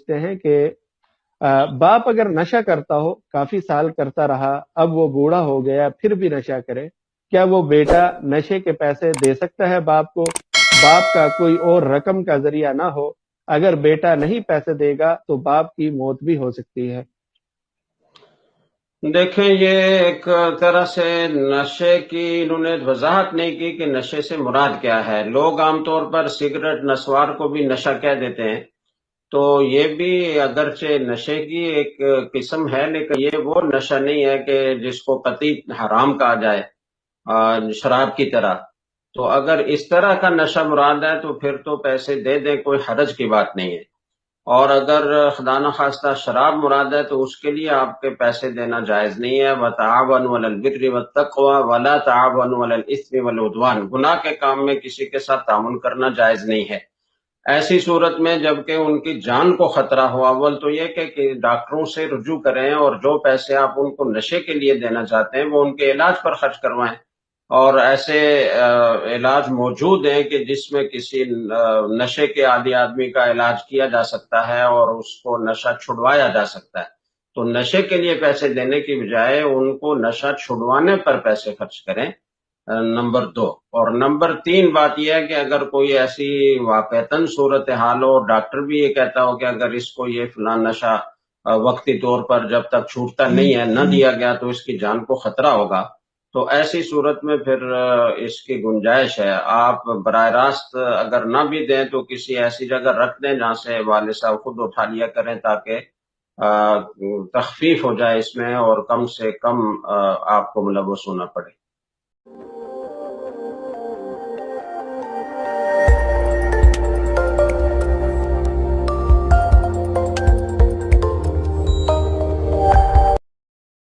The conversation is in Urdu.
پوچھتے ہیں کہ باپ اگر نشہ کرتا ہو، کافی سال کرتا رہا، اب وہ بوڑھا ہو گیا پھر بھی نشہ کرے، کیا وہ بیٹا نشے کے پیسے دے سکتا ہے باپ کو؟ باپ کا کوئی اور رقم کا ذریعہ نہ ہو، اگر بیٹا نہیں پیسے دے گا تو باپ کی موت بھی ہو سکتی ہے۔ دیکھیں، یہ ایک طرح سے نشے کی انہوں نے وضاحت نہیں کی کہ نشے سے مراد کیا ہے۔ لوگ عام طور پر سگریٹ نسوار کو بھی نشہ کہہ دیتے ہیں، تو یہ بھی اگرچہ نشے کی ایک قسم ہے، لیکن یہ وہ نشہ نہیں ہے کہ جس کو قطعی حرام کہا جائے شراب کی طرح۔ تو اگر اس طرح کا نشہ مراد ہے تو پھر تو پیسے دے دیں، کوئی حرج کی بات نہیں ہے۔ اور اگر خدا نخواستہ شراب مراد ہے تو اس کے لیے آپ کے پیسے دینا جائز نہیں ہے۔ وَتَعَاوَنُوا عَلَى الْبِرِّ وَالتَّقْوَىٰ وَلَا تَعَاوَنُوا عَلَى الْإِثْمِ وَالْعُدْوَانِ، گناہ کے کام میں کسی کے ساتھ تعاون کرنا جائز نہیں ہے۔ ایسی صورت میں جبکہ ان کی جان کو خطرہ ہو، اول تو یہ کہ ڈاکٹروں سے رجوع کریں اور جو پیسے آپ ان کو نشے کے لیے دینا چاہتے ہیں وہ ان کے علاج پر خرچ کروائیں۔ اور ایسے علاج موجود ہیں کہ جس میں کسی نشے کے عادی آدمی کا علاج کیا جا سکتا ہے اور اس کو نشہ چھڑوایا جا سکتا ہے۔ تو نشے کے لیے پیسے دینے کی بجائے ان کو نشہ چھڑوانے پر پیسے خرچ کریں، نمبر 2۔ اور نمبر 3 بات یہ ہے کہ اگر کوئی ایسی واقعتاً صورتحال ہو اور ڈاکٹر بھی یہ کہتا ہو کہ اگر اس کو یہ فلاں نشہ وقتی طور پر جب تک چھوٹتا نہیں ہے نہ دیا گیا تو اس کی جان کو خطرہ ہوگا، تو ایسی صورت میں پھر اس کی گنجائش ہے۔ آپ براہ راست اگر نہ بھی دیں تو کسی ایسی جگہ رکھ دیں جہاں سے والد صاحب خود اٹھا لیا کریں، تاکہ تخفیف ہو جائے اس میں اور کم سے کم آپ کو ملوث ہونا پڑے۔